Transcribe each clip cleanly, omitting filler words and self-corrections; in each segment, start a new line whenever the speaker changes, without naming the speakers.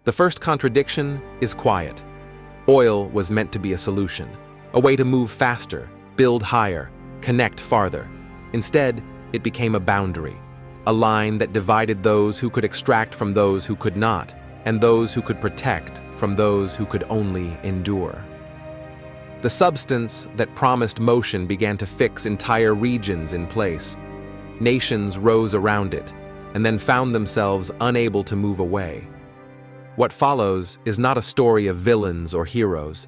The first contradiction is quiet. Oil was meant to be a solution, a way to move faster, build higher, connect farther. Instead, it became a boundary, a line that divided those who could extract from those who could not, and those who could protect from those who could only endure. The substance that promised motion began to fix entire regions in place. Nations rose around it, and then found themselves unable to move away. What follows is not a story of villains or heroes.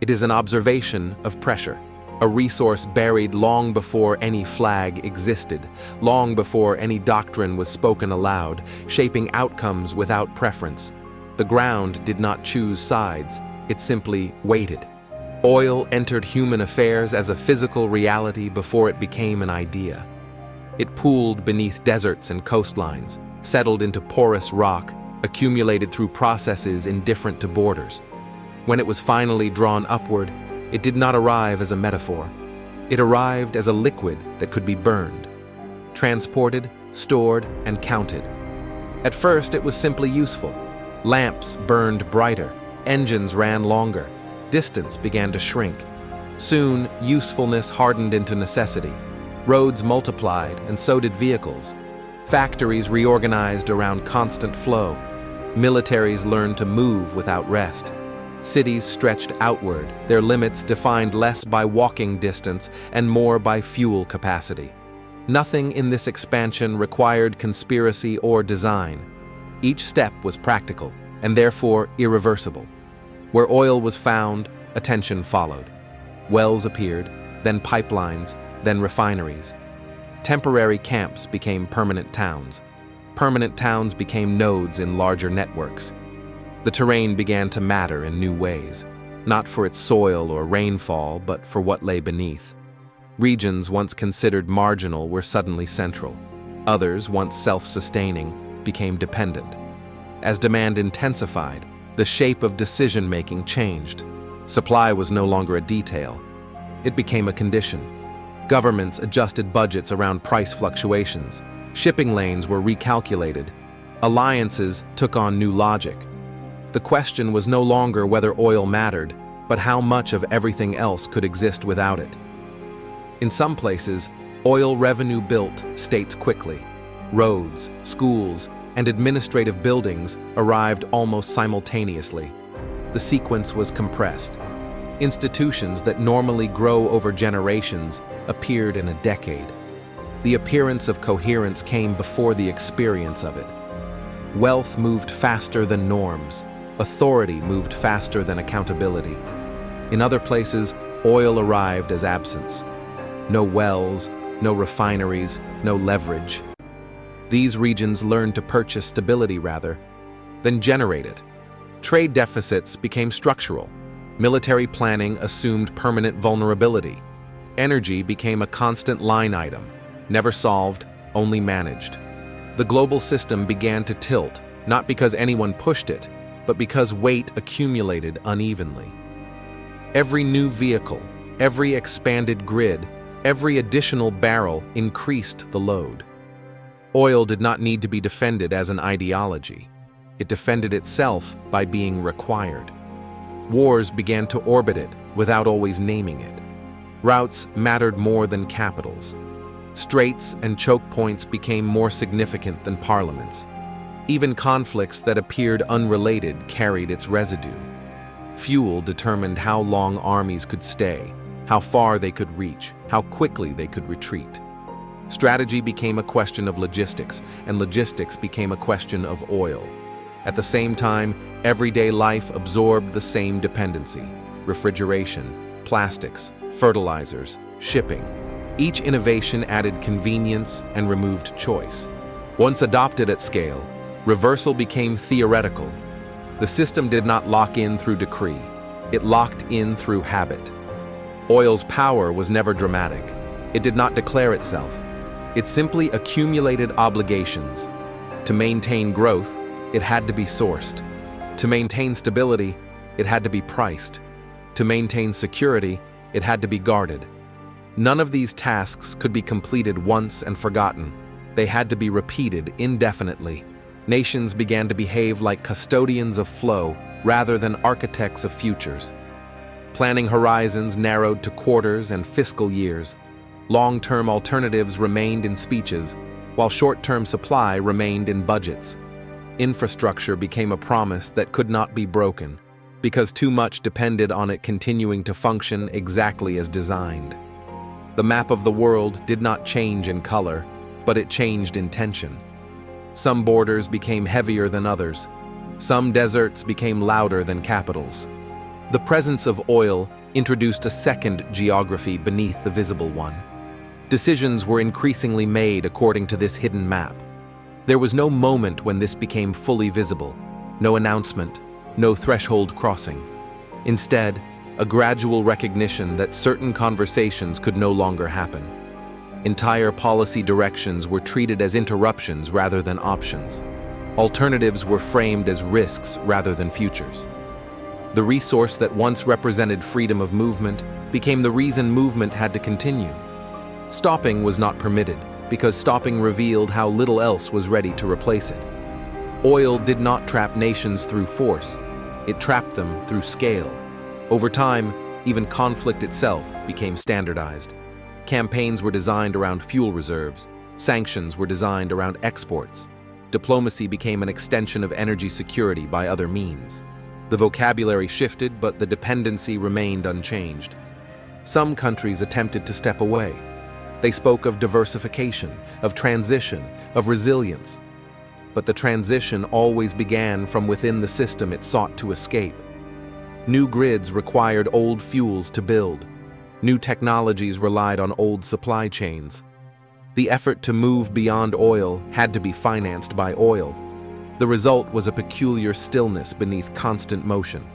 It is an observation of pressure, a resource buried long before any flag existed, long before any doctrine was spoken aloud, shaping outcomes without preference. The ground did not choose sides, it simply waited. Oil entered human affairs as a physical reality before it became an idea. It pooled beneath deserts and coastlines, settled into porous rock, accumulated through processes indifferent to borders. When it was finally drawn upward, it did not arrive as a metaphor. It arrived as a liquid that could be burned, transported, stored, and counted. At first, it was simply useful. Lamps burned brighter, engines ran longer, distance began to shrink. Soon, usefulness hardened into necessity. Roads multiplied, and so did vehicles. Factories reorganized around constant flow. Militaries learned to move without rest. Cities stretched outward, their limits defined less by walking distance and more by fuel capacity. Nothing in this expansion required conspiracy or design. Each step was practical, and therefore irreversible. Where oil was found, attention followed. Wells appeared, then pipelines, then refineries. Temporary camps became permanent towns. Permanent towns became nodes in larger networks. The terrain began to matter in new ways, not for its soil or rainfall, but for what lay beneath. Regions once considered marginal were suddenly central. Others, once self-sustaining, became dependent. As demand intensified, the shape of decision-making changed. Supply was no longer a detail. It became a condition. Governments adjusted budgets around price fluctuations. Shipping lanes were recalculated. Alliances took on new logic. The question was no longer whether oil mattered, but how much of everything else could exist without it. In some places, oil revenue built states quickly. Roads, schools, and administrative buildings arrived almost simultaneously. The sequence was compressed. Institutions that normally grow over generations appeared in a decade. The appearance of coherence came before the experience of it. Wealth moved faster than norms. Authority moved faster than accountability. In other places, oil arrived as absence. No wells, no refineries, no leverage. These regions learned to purchase stability rather than generate it. Trade deficits became structural. Military planning assumed permanent vulnerability. Energy became a constant line item, never solved, only managed. The global system began to tilt, not because anyone pushed it, but because weight accumulated unevenly. Every new vehicle, every expanded grid, every additional barrel increased the load. Oil did not need to be defended as an ideology. It defended itself by being required. Wars began to orbit it without always naming it. Routes mattered more than capitals. Straits and choke points became more significant than parliaments. Even conflicts that appeared unrelated carried its residue. Fuel determined how long armies could stay, how far they could reach, how quickly they could retreat. Strategy became a question of logistics, and logistics became a question of oil. At the same time, everyday life absorbed the same dependency: refrigeration, plastics, fertilizers, shipping. Each innovation added convenience and removed choice. Once adopted at scale, reversal became theoretical. The system did not lock in through decree. It locked in through habit. Oil's power was never dramatic. It did not declare itself. It simply accumulated obligations. To maintain growth, it had to be sourced. To maintain stability, it had to be priced. To maintain security, it had to be guarded. None of these tasks could be completed once and forgotten. They had to be repeated indefinitely. Nations began to behave like custodians of flow rather than architects of futures. Planning horizons narrowed to quarters and fiscal years. Long-term alternatives remained in speeches, while short-term supply remained in budgets. Infrastructure became a promise that could not be broken, because too much depended on it continuing to function exactly as designed. The map of the world did not change in color, but it changed in tension. Some borders became heavier than others. Some deserts became louder than capitals. The presence of oil introduced a second geography beneath the visible one. Decisions were increasingly made according to this hidden map. There was no moment when this became fully visible, no announcement, no threshold crossing. Instead, a gradual recognition that certain conversations could no longer happen. Entire policy directions were treated as interruptions rather than options. Alternatives were framed as risks rather than futures. The resource that once represented freedom of movement became the reason movement had to continue. Stopping was not permitted, because stopping revealed how little else was ready to replace it. Oil did not trap nations through force, it trapped them through scale. Over time, even conflict itself became standardized. Campaigns were designed around fuel reserves, sanctions were designed around exports. Diplomacy became an extension of energy security by other means. The vocabulary shifted, but the dependency remained unchanged. Some countries attempted to step away. They spoke of diversification, of transition, of resilience. But the transition always began from within the system it sought to escape. New grids required old fuels to build. New technologies relied on old supply chains. The effort to move beyond oil had to be financed by oil. The result was a peculiar stillness beneath constant motion.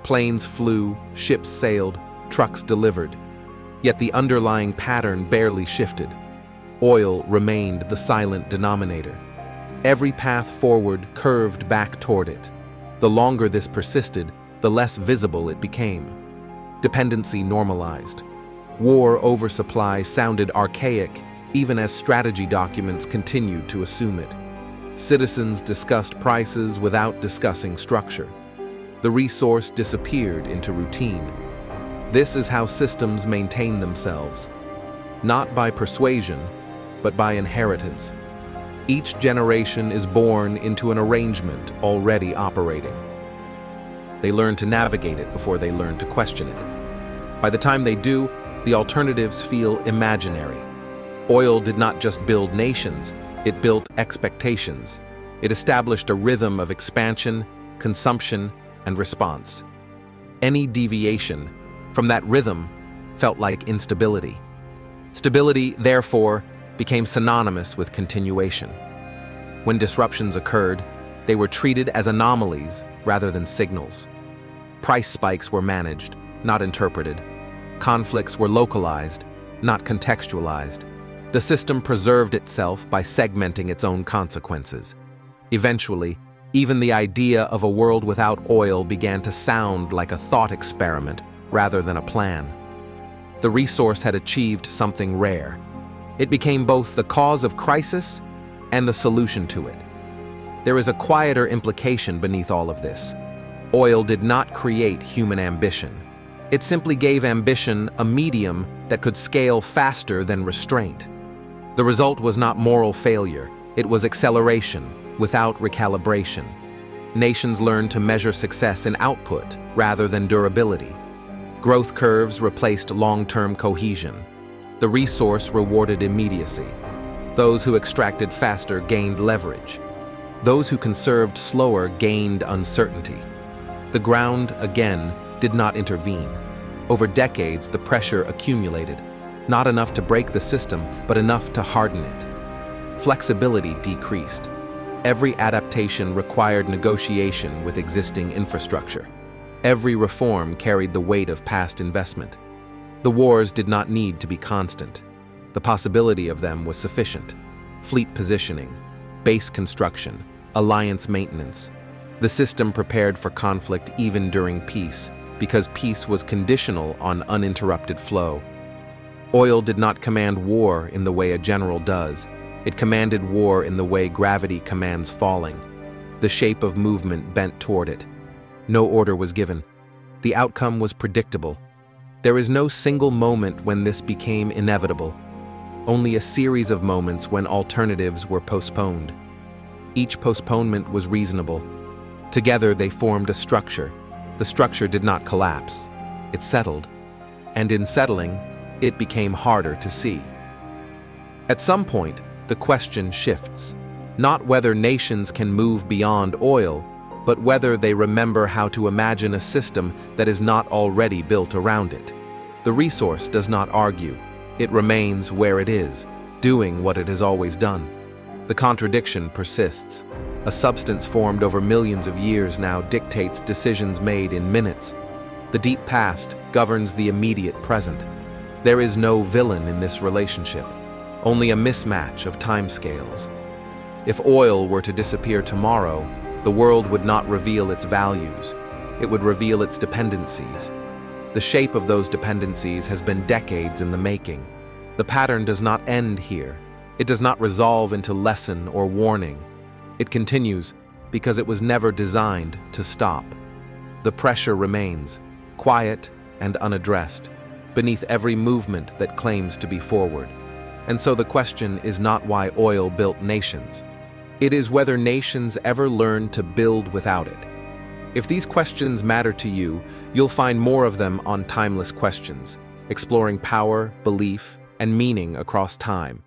Planes flew, ships sailed, trucks delivered. Yet the underlying pattern barely shifted. Oil remained the silent denominator. Every path forward curved back toward it. The longer this persisted, the less visible it became. Dependency normalized. War oversupply sounded archaic, even as strategy documents continued to assume it. Citizens discussed prices without discussing structure. The resource disappeared into routine. This is how systems maintain themselves, not by persuasion, but by inheritance. Each generation is born into an arrangement already operating. They learn to navigate it before they learn to question it. By the time they do, the alternatives feel imaginary. Oil did not just build nations, it built expectations. It established a rhythm of expansion, consumption, and response. Any deviation from that rhythm felt like instability. Stability, therefore, became synonymous with continuation. When disruptions occurred, they were treated as anomalies rather than signals. Price spikes were managed, not interpreted. Conflicts were localized, not contextualized. The system preserved itself by segmenting its own consequences. Eventually, even the idea of a world without oil began to sound like a thought experiment rather than a plan. The resource had achieved something rare. It became both the cause of crisis and the solution to it. There is a quieter implication beneath all of this. Oil did not create human ambition. It simply gave ambition a medium that could scale faster than restraint. The result was not moral failure, it was acceleration without recalibration. Nations learned to measure success in output rather than durability. Growth curves replaced long-term cohesion. The resource rewarded immediacy. Those who extracted faster gained leverage. Those who conserved slower gained uncertainty. The ground, again, did not intervene. Over decades, the pressure accumulated, not enough to break the system, but enough to harden it. Flexibility decreased. Every adaptation required negotiation with existing infrastructure. Every reform carried the weight of past investment. The wars did not need to be constant. The possibility of them was sufficient. Fleet positioning, base construction, alliance maintenance. The system prepared for conflict even during peace, because peace was conditional on uninterrupted flow. Oil did not command war in the way a general does. It commanded war in the way gravity commands falling. The shape of movement bent toward it. No order was given. The outcome was predictable. There is no single moment when this became inevitable, only a series of moments when alternatives were postponed. Each postponement was reasonable. Together they formed a structure. The structure did not collapse. It settled. And in settling, it became harder to see. At some point, the question shifts. Not whether nations can move beyond oil, but whether they remember how to imagine a system that is not already built around it. The resource does not argue. It remains where it is, doing what it has always done. The contradiction persists. A substance formed over millions of years now dictates decisions made in minutes. The deep past governs the immediate present. There is no villain in this relationship, only a mismatch of timescales. If oil were to disappear tomorrow, the world would not reveal its values. It would reveal its dependencies. The shape of those dependencies has been decades in the making. The pattern does not end here. It does not resolve into lesson or warning. It continues because it was never designed to stop. The pressure remains, quiet and unaddressed, beneath every movement that claims to be forward. And so the question is not why oil built nations. It is whether nations ever learn to build without it. If these questions matter to you, you'll find more of them on Timeless Questions, exploring power, belief, and meaning across time.